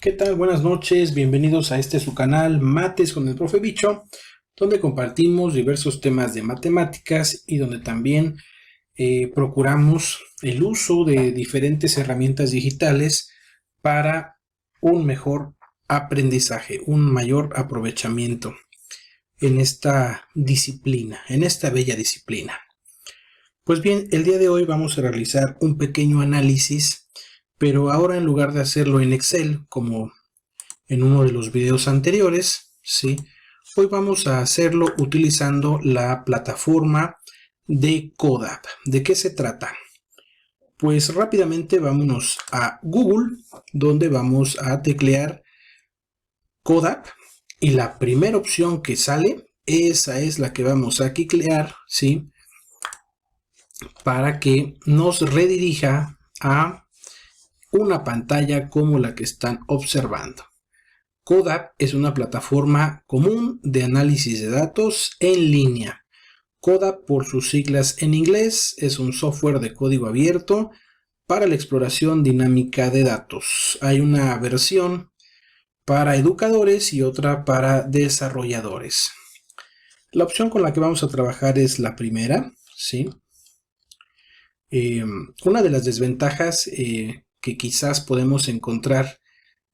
¿Qué tal? Buenas noches, bienvenidos a su canal Mates con el Profe Bicho, donde compartimos diversos temas de matemáticas y donde también procuramos el uso de diferentes herramientas digitales para un mejor aprendizaje, un mayor aprovechamiento en esta disciplina, en esta bella disciplina. Pues bien, el día de hoy vamos a realizar un pequeño análisis, pero ahora en lugar de hacerlo en Excel, como en uno de los videos anteriores, ¿sí? Hoy vamos a hacerlo utilizando la plataforma de Codap. ¿De qué se trata? Pues rápidamente vámonos a Google, donde vamos a teclear Codap y la primera opción que sale, esa es la que vamos a teclear, ¿sí? Para que nos redirija a una pantalla como la que están observando. Codap es una plataforma común de análisis de datos en línea. Codap, por sus siglas en inglés, es un software de código abierto para la exploración dinámica de datos. Hay una versión para educadores y otra para desarrolladores. La opción con la que vamos a trabajar es la primera, ¿sí? Una de las desventajas que quizás podemos encontrar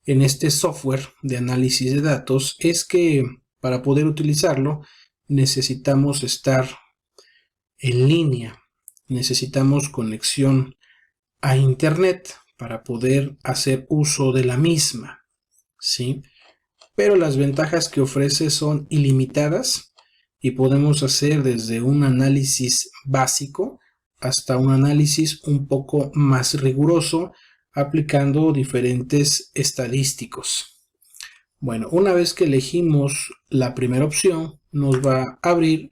en este software de análisis de datos es que para poder utilizarlo necesitamos estar en línea, necesitamos conexión a internet para poder hacer uso de la misma, ¿sí? Pero las ventajas que ofrece son ilimitadas y podemos hacer desde un análisis básico hasta un análisis un poco más riguroso aplicando diferentes estadísticos. Bueno, una vez que elegimos la primera opción, nos va a abrir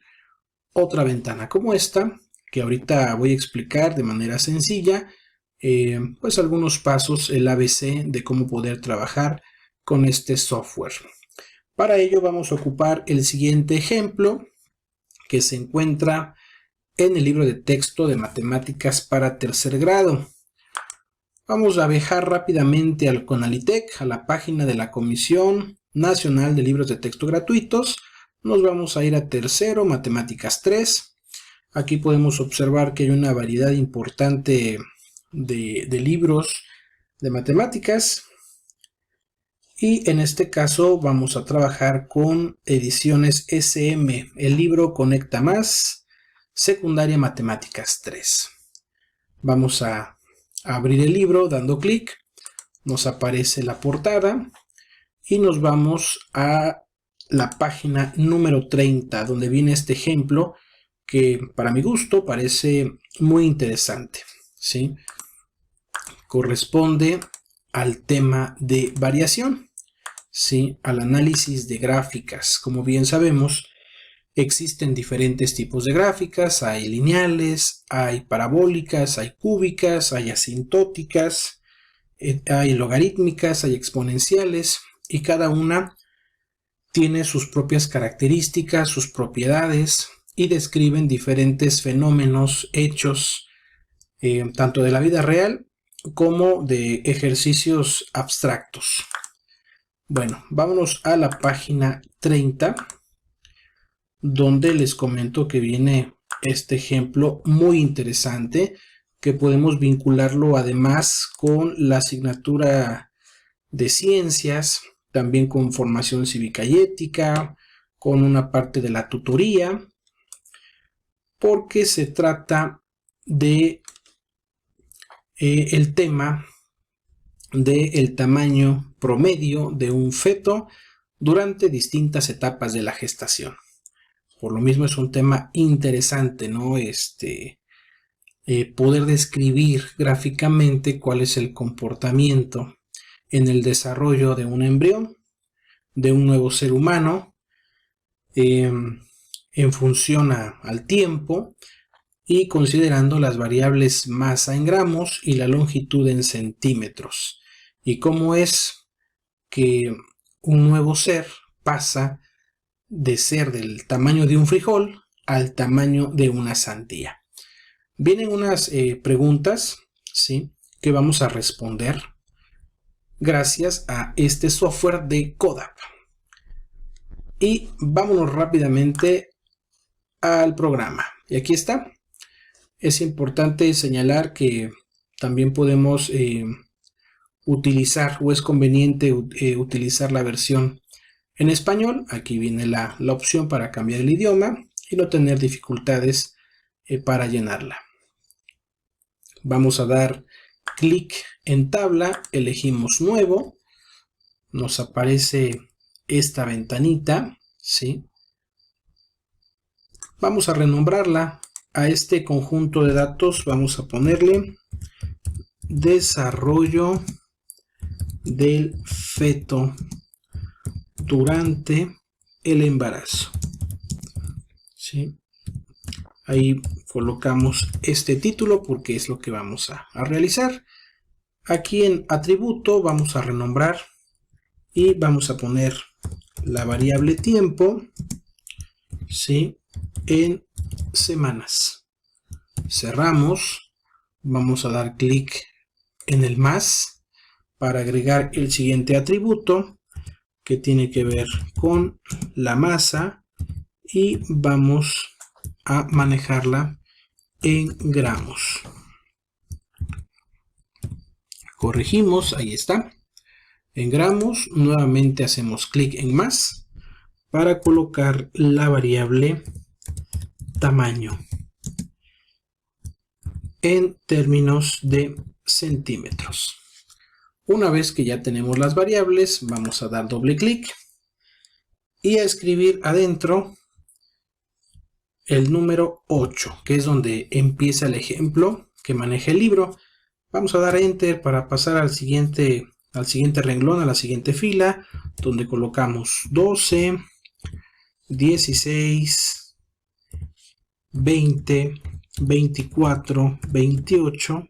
otra ventana como esta, que ahorita voy a explicar de manera sencilla, pues algunos pasos, el ABC de cómo poder trabajar con este software. Para ello vamos a ocupar el siguiente ejemplo que se encuentra en el libro de texto de matemáticas para tercer grado. Vamos a viajar rápidamente al CONALITEC, a la página de la Comisión Nacional de Libros de Texto Gratuitos. Nos vamos a ir a tercero, matemáticas 3. Aquí podemos observar que hay una variedad importante de libros de matemáticas. Y en este caso vamos a trabajar con ediciones SM, el libro Conecta Más, secundaria matemáticas 3. Vamos a abrir el libro dando clic, nos aparece la portada y nos vamos a la página número 30, donde viene este ejemplo que para mi gusto parece muy interesante, ¿sí? Corresponde al tema de variación, ¿sí? Al análisis de gráficas. Como bien sabemos, existen diferentes tipos de gráficas, hay lineales, hay parabólicas, hay cúbicas, hay asintóticas, hay logarítmicas, hay exponenciales y cada una tiene sus propias características, sus propiedades y describen diferentes fenómenos, hechos, tanto de la vida real como de ejercicios abstractos. Bueno, vámonos a la página 30, donde les comento que viene este ejemplo muy interesante que podemos vincularlo además con la asignatura de ciencias, también con formación cívica y ética, con una parte de la tutoría, porque se trata de el tema del tamaño promedio de un feto durante distintas etapas de la gestación. Por lo mismo es un tema interesante, ¿no? Poder describir gráficamente cuál es el comportamiento en el desarrollo de un embrión, de un nuevo ser humano, en función al tiempo y considerando las variables masa en gramos y la longitud en centímetros. Y cómo es que un nuevo ser pasa de ser del tamaño de un frijol al tamaño de una sandía. Vienen unas preguntas, ¿sí?, que vamos a responder. gracias a este software de CODAP. Y vámonos rápidamente al programa. Y aquí está. Es importante señalar que también podemos utilizar, o es conveniente utilizar la versión en español. Aquí viene la opción para cambiar el idioma y no tener dificultades para llenarla. Vamos a dar clic en tabla, elegimos nuevo, nos aparece esta ventanita, ¿sí? Vamos a renombrarla. A este conjunto de datos vamos a ponerle desarrollo del feto durante el embarazo, ¿sí? Ahí colocamos este título porque es lo que vamos a realizar. Aquí en atributo vamos a renombrar y vamos a poner la variable tiempo, ¿sí?, en semanas. Cerramos, vamos a dar clic en el más para agregar el siguiente atributo que tiene que ver con la masa y vamos a manejarla en gramos. Corregimos, ahí está, en gramos. Nuevamente hacemos clic en más para colocar la variable tamaño en términos de centímetros. Una vez que ya tenemos las variables, vamos a dar doble clic y a escribir adentro el número 8, que es donde empieza el ejemplo que maneja el libro. Vamos a dar enter para pasar al siguiente renglón, a la siguiente fila, donde colocamos 12, 16, 20, 24, 28,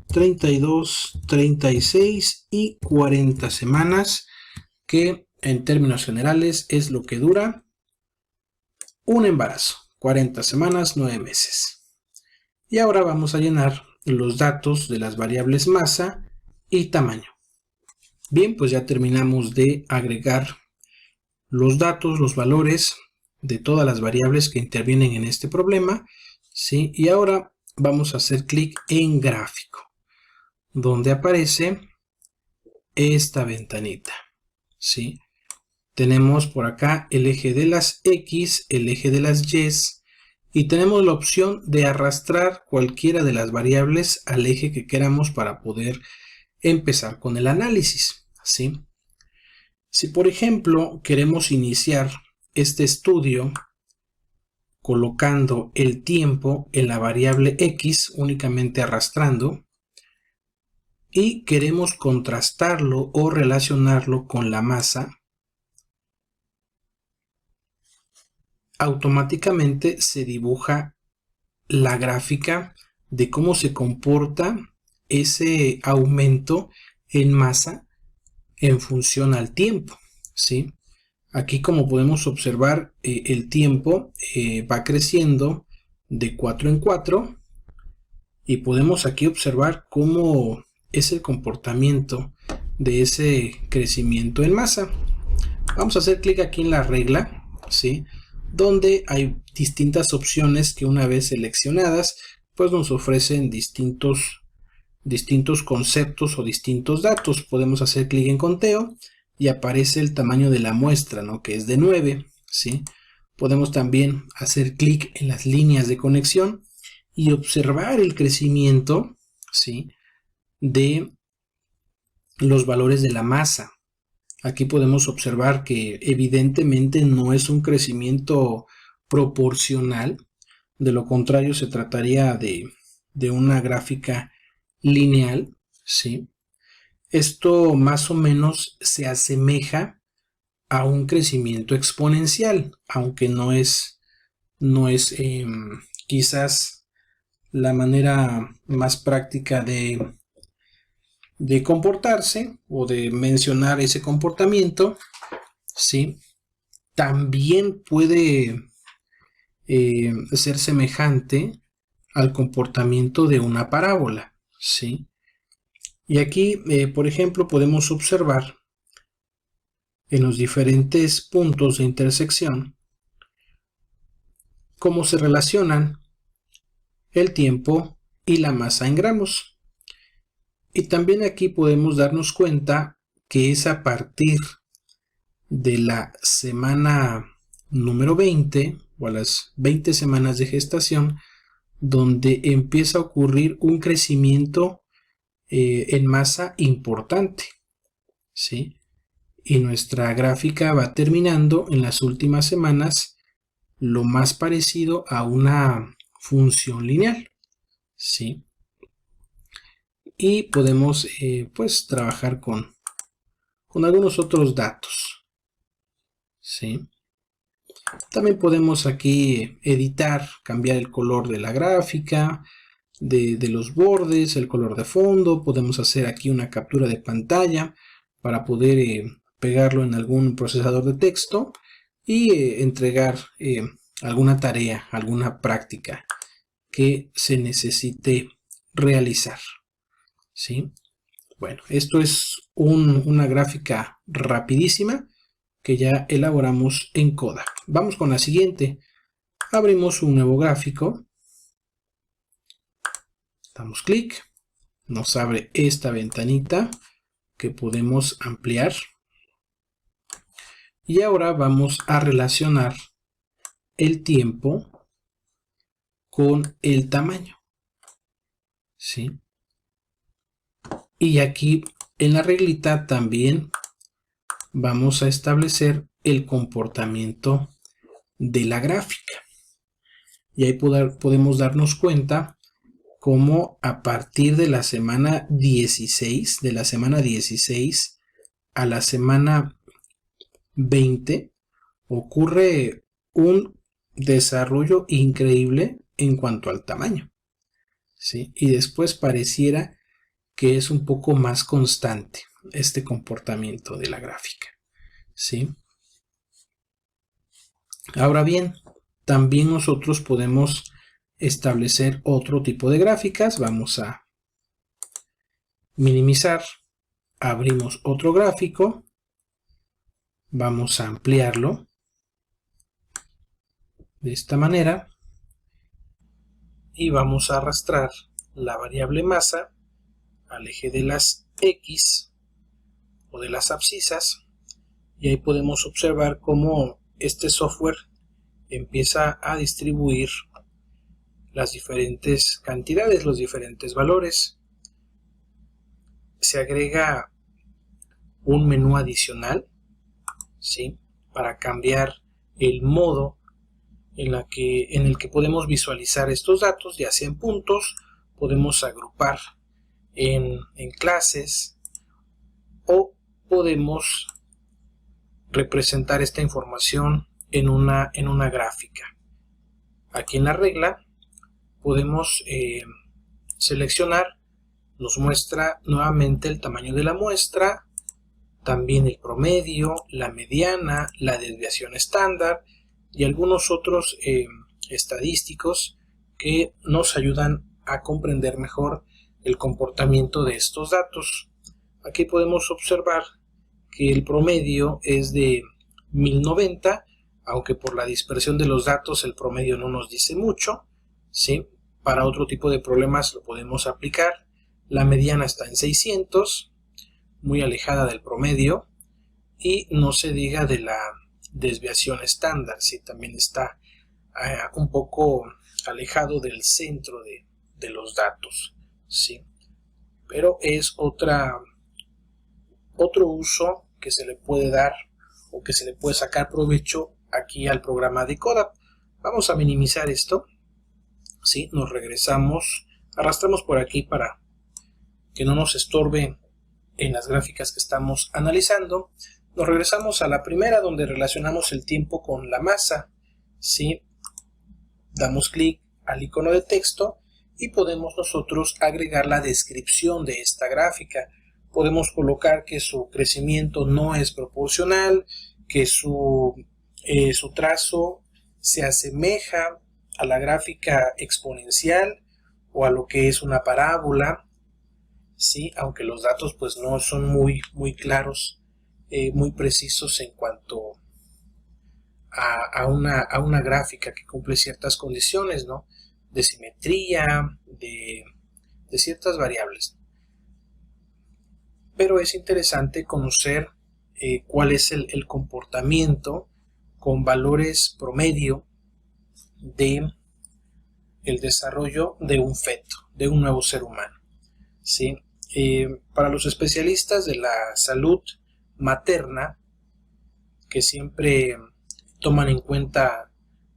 32, 36 y 40 semanas, que en términos generales es lo que dura un embarazo. 40 semanas, 9 meses. Y ahora vamos a llenar los datos de las variables masa y tamaño. Bien, pues ya terminamos de agregar los datos, los valores de todas las variables que intervienen en este problema, ¿sí? Y ahora vamos a hacer clic en gráfico, donde aparece esta ventanita, ¿sí? Tenemos por acá el eje de las X, el eje de las Y, y tenemos la opción de arrastrar cualquiera de las variables al eje que queramos para poder empezar con el análisis, ¿sí? Si por ejemplo queremos iniciar este estudio colocando el tiempo en la variable X, únicamente arrastrando, y queremos contrastarlo o relacionarlo con la masa, automáticamente se dibuja la gráfica de cómo se comporta ese aumento en masa en función al tiempo, ¿sí? Aquí, como podemos observar, el tiempo va creciendo de 4 en 4 y podemos aquí observar cómo es el comportamiento de ese crecimiento en masa. Vamos a hacer clic aquí en la regla, ¿sí?, donde hay distintas opciones que, una vez seleccionadas, pues nos ofrecen distintos conceptos o distintos datos. Podemos hacer clic en conteo y aparece el tamaño de la muestra, ¿no?, que es de 9, ¿sí? Podemos también hacer clic en las líneas de conexión y observar el crecimiento, ¿sí?, de los valores de la masa. Aquí podemos observar que evidentemente no es un crecimiento proporcional. De lo contrario, se trataría de una gráfica lineal, ¿sí? Esto más o menos se asemeja a un crecimiento exponencial, aunque no es quizás la manera más práctica de comportarse o de mencionar ese comportamiento, ¿sí? También puede ser semejante al comportamiento de una parábola, ¿sí? Y aquí, por ejemplo, podemos observar en los diferentes puntos de intersección cómo se relacionan el tiempo y la masa en gramos. Y también aquí podemos darnos cuenta que es a partir de la semana número 20 o a las 20 semanas de gestación donde empieza a ocurrir un crecimiento en masa importante, ¿sí? Y nuestra gráfica va terminando en las últimas semanas lo más parecido a una función lineal, ¿sí? Y podemos pues trabajar con algunos otros datos, ¿sí? También podemos aquí editar, cambiar el color de la gráfica, de los bordes, el color de fondo. Podemos hacer aquí una captura de pantalla para poder pegarlo en algún procesador de texto y entregar alguna tarea, alguna práctica que se necesite realizar, ¿sí? Bueno, esto es una gráfica rapidísima que ya elaboramos en Coda. Vamos con la siguiente. Abrimos un nuevo gráfico. Damos clic. Nos abre esta ventanita que podemos ampliar. Y ahora vamos a relacionar el tiempo con el tamaño, ¿sí? Y aquí en la reglita también vamos a establecer el comportamiento de la gráfica. Y ahí podemos darnos cuenta cómo a partir de la semana 16, a la semana 20, ocurre un desarrollo increíble en cuanto al tamaño, ¿sí? Y después pareciera que es un poco más constante este comportamiento de la gráfica, ¿sí? Ahora bien, también nosotros podemos establecer otro tipo de gráficas. Vamos a minimizar, abrimos otro gráfico, vamos a ampliarlo de esta manera y vamos a arrastrar la variable masa al eje de las X o de las abscisas, y ahí podemos observar cómo este software empieza a distribuir las diferentes cantidades, los diferentes valores. Se agrega un menú adicional, ¿sí?, para cambiar el modo en el que podemos visualizar estos datos, ya sea en puntos, podemos agrupar en clases o podemos representar esta información en una gráfica. Aquí en la regla podemos seleccionar, nos muestra nuevamente el tamaño de la muestra, también el promedio, la mediana, la desviación estándar y algunos otros estadísticos que nos ayudan a comprender mejor el comportamiento de estos datos. Aquí podemos observar que el promedio es de 1090, aunque por la dispersión de los datos el promedio no nos dice mucho, ¿sí? Para otro tipo de problemas lo podemos aplicar. La mediana está en 600, muy alejada del promedio, y no se diga de la desviación estándar, ¿sí? También está un poco alejado del centro de los datos, ¿sí? Pero es otro uso que se le puede dar o que se le puede sacar provecho aquí al programa de Coda. Vamos a minimizar esto, ¿sí? Nos regresamos, arrastramos por aquí para que no nos estorbe en las gráficas que estamos analizando. Nos regresamos a la primera, donde relacionamos el tiempo con la masa, ¿sí? Damos clic al icono de texto y podemos nosotros agregar la descripción de esta gráfica. Podemos colocar que su crecimiento no es proporcional, que su trazo se asemeja a la gráfica exponencial o a lo que es una parábola, sí, aunque los datos pues no son muy claros, muy precisos en cuanto a una gráfica que cumple ciertas condiciones, ¿no? De simetría, de ciertas variables. Pero es interesante conocer cuál es el comportamiento con valores promedio de el desarrollo de un feto, de un nuevo ser humano, ¿sí? Para los especialistas de la salud materna, que siempre toman en cuenta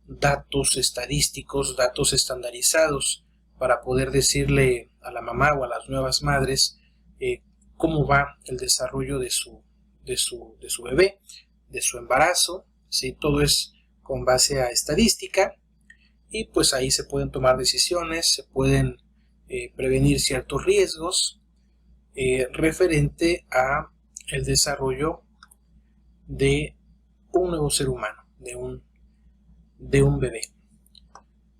datos estadísticos, datos estandarizados, para poder decirle a la mamá o a las nuevas madres cómo va el desarrollo de su bebé, de su embarazo, ¿sí? Todo es con base a estadística, y pues ahí se pueden tomar decisiones, se pueden prevenir ciertos riesgos referente a el desarrollo de un nuevo ser humano, de un bebé.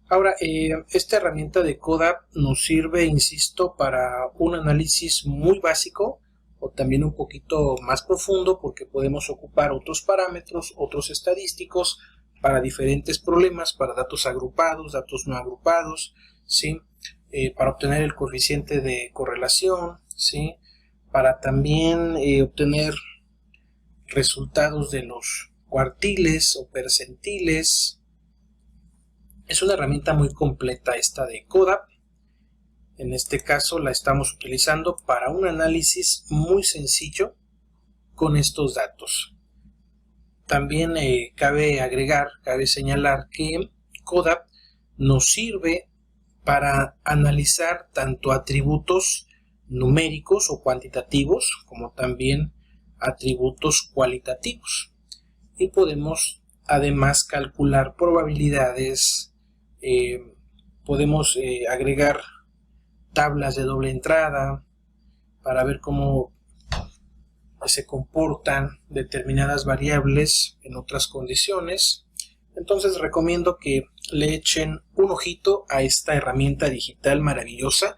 Ahora, esta herramienta de CODAP nos sirve, insisto, para un análisis muy básico o también un poquito más profundo, porque podemos ocupar otros parámetros, otros estadísticos para diferentes problemas, para datos agrupados, datos no agrupados, ¿sí? Para obtener el coeficiente de correlación, ¿sí? Para también obtener resultados de los cuartiles o percentiles. Es una herramienta muy completa esta de CODAP. En este caso la estamos utilizando para un análisis muy sencillo con estos datos. También cabe señalar que CODAP nos sirve para analizar tanto atributos numéricos o cuantitativos como también atributos cualitativos, y podemos además calcular probabilidades, podemos agregar tablas de doble entrada para ver cómo se comportan determinadas variables en otras condiciones. Entonces recomiendo que le echen un ojito a esta herramienta digital maravillosa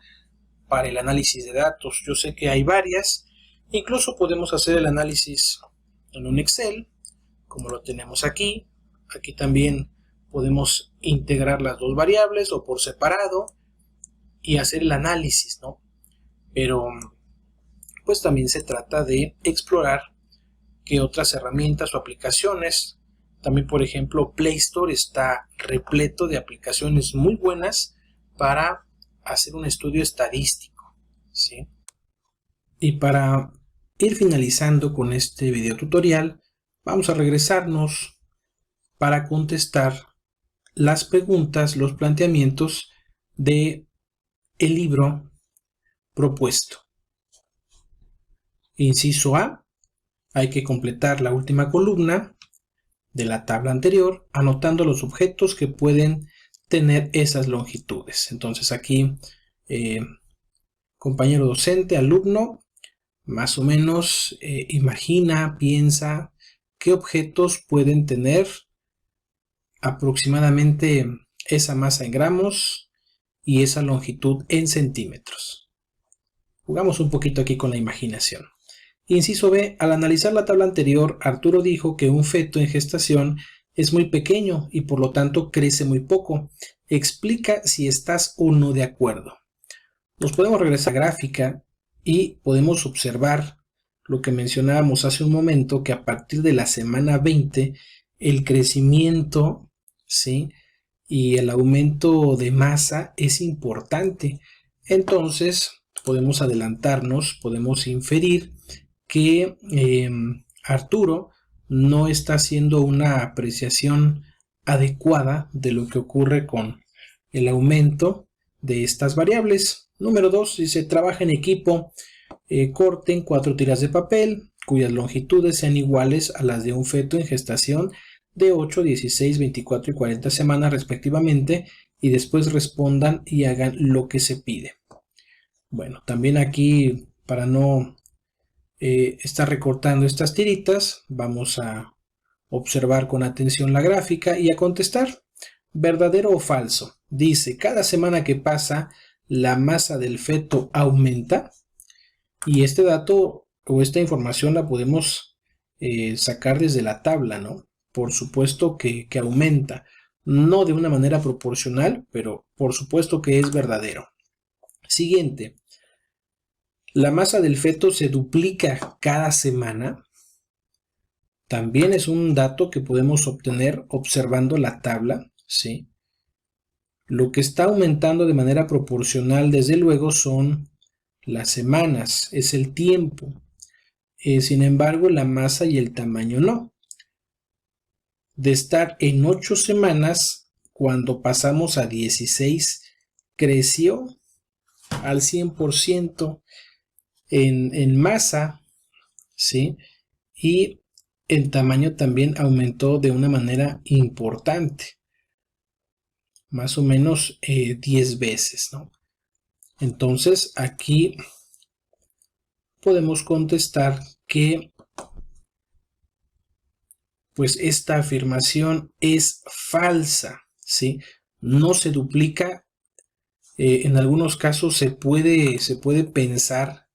para el análisis de datos. Yo sé que hay varias, incluso podemos hacer el análisis en un Excel, como lo tenemos aquí. Aquí también podemos integrar las dos variables o por separado y hacer el análisis, ¿no? Pero pues también se trata de explorar qué otras herramientas o aplicaciones. También, por ejemplo, Play Store está repleto de aplicaciones muy buenas para hacer un estudio estadístico, ¿sí? Y para ir finalizando con este video tutorial, vamos a regresarnos para contestar las preguntas, los planteamientos de el libro propuesto. Inciso A, hay que completar la última columna de la tabla anterior, anotando los objetos que pueden tener esas longitudes. Entonces aquí, compañero docente, alumno, más o menos imagina, piensa qué objetos pueden tener aproximadamente esa masa en gramos y esa longitud en centímetros. Jugamos un poquito aquí con la imaginación. Inciso B, al analizar la tabla anterior, Arturo dijo que un feto en gestación es muy pequeño y por lo tanto crece muy poco. Explica si estás o no de acuerdo. Nos podemos regresar a la gráfica y podemos observar lo que mencionábamos hace un momento, que a partir de la semana 20 el crecimiento, ¿sí?, y el aumento de masa es importante. Entonces podemos adelantarnos, podemos inferir que Arturo no está haciendo una apreciación adecuada de lo que ocurre con el aumento de estas variables. Número 2, dice: trabaja en equipo, corten 4 tiras de papel cuyas longitudes sean iguales a las de un feto en gestación de 8, 16, 24 y 40 semanas respectivamente, y después respondan y hagan lo que se pide. Bueno, también aquí, para no estar recortando estas tiritas, vamos a observar con atención la gráfica y a contestar. ¿Verdadero o falso? Dice: cada semana que pasa la masa del feto aumenta. Y este dato o esta información la podemos sacar desde la tabla, ¿no? Por supuesto que aumenta, no de una manera proporcional, pero por supuesto que es verdadero. Siguiente, la masa del feto se duplica cada semana. También es un dato que podemos obtener observando la tabla, ¿sí? Lo que está aumentando de manera proporcional, desde luego, son las semanas, es el tiempo. Sin embargo, la masa y el tamaño no. De estar en 8 semanas, cuando pasamos a 16, creció al 100% en masa, ¿sí? Y el tamaño también aumentó de una manera importante, más o menos 10 veces, ¿no? Entonces aquí podemos contestar que pues esta afirmación es falsa, ¿sí? No se duplica. En algunos casos se puede pensar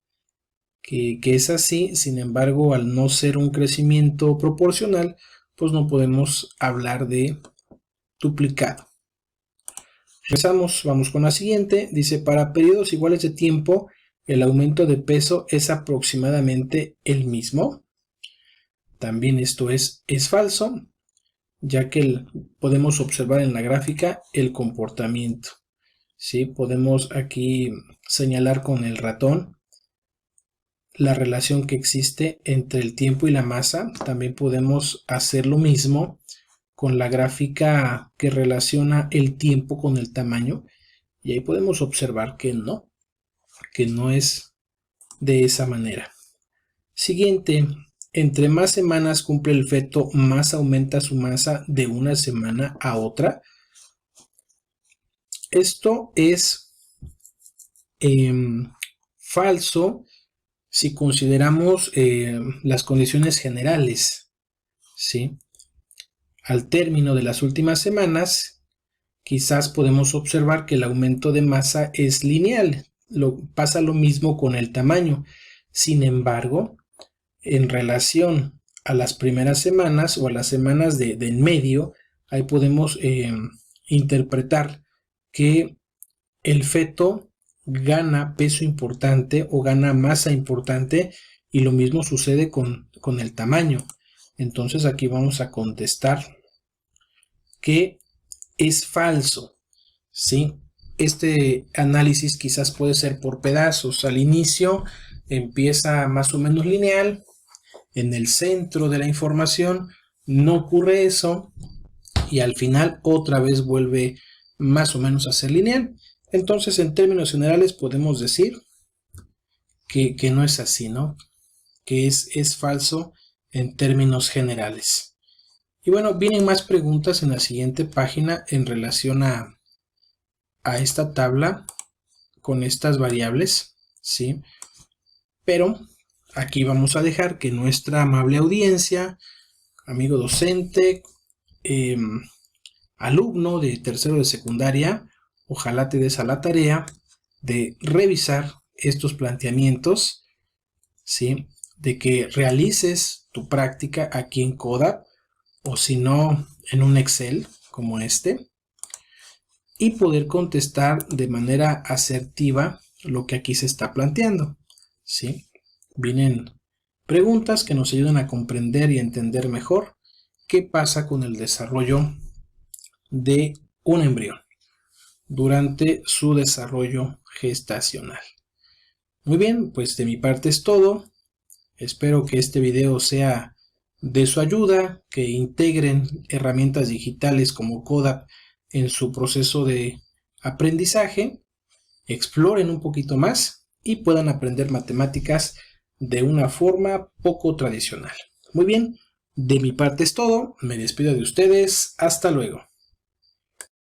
que es así, sin embargo, al no ser un crecimiento proporcional, pues no podemos hablar de duplicado. Regresamos, vamos con la siguiente. Dice, para periodos iguales de tiempo, el aumento de peso es aproximadamente el mismo. También esto es falso, ya que podemos observar en la gráfica el comportamiento. ¿Sí? Podemos aquí señalar con el ratón la relación que existe entre el tiempo y la masa. También podemos hacer lo mismo con la gráfica que relaciona el tiempo con el tamaño, y ahí podemos observar que no es de esa manera. Siguiente, entre más semanas cumple el feto, más aumenta su masa de una semana a otra. Esto es falso si consideramos las condiciones generales, ¿sí? Al término de las últimas semanas, quizás podemos observar que el aumento de masa es lineal. Pasa lo mismo con el tamaño. Sin embargo, en relación a las primeras semanas o a las semanas de en medio, ahí podemos interpretar que el feto gana peso importante o gana masa importante, y lo mismo sucede con el tamaño. Entonces aquí vamos a contestar que es falso, ¿sí? Este análisis quizás puede ser por pedazos. Al inicio empieza más o menos lineal, en el centro de la información no ocurre eso, y al final otra vez vuelve más o menos a ser lineal. Entonces, en términos generales podemos decir que no es así, ¿no? Que es falso en términos generales. Y bueno, vienen más preguntas en la siguiente página en relación a esta tabla con estas variables, ¿sí? Pero aquí vamos a dejar que nuestra amable audiencia, amigo docente, alumno de tercero de secundaria, ojalá te des a la tarea de revisar estos planteamientos, ¿sí? De que realices tu práctica aquí en CODAP, o si no, en un Excel como este, y poder contestar de manera asertiva lo que aquí se está planteando, ¿sí? Vienen preguntas que nos ayudan a comprender y entender mejor qué pasa con el desarrollo de un embrión durante su desarrollo gestacional. Muy bien, pues de mi parte es todo. Espero que este video sea de su ayuda, que integren herramientas digitales como CODAP en su proceso de aprendizaje, exploren un poquito más y puedan aprender matemáticas de una forma poco tradicional. Muy bien, de mi parte es todo. Me despido de ustedes. Hasta luego.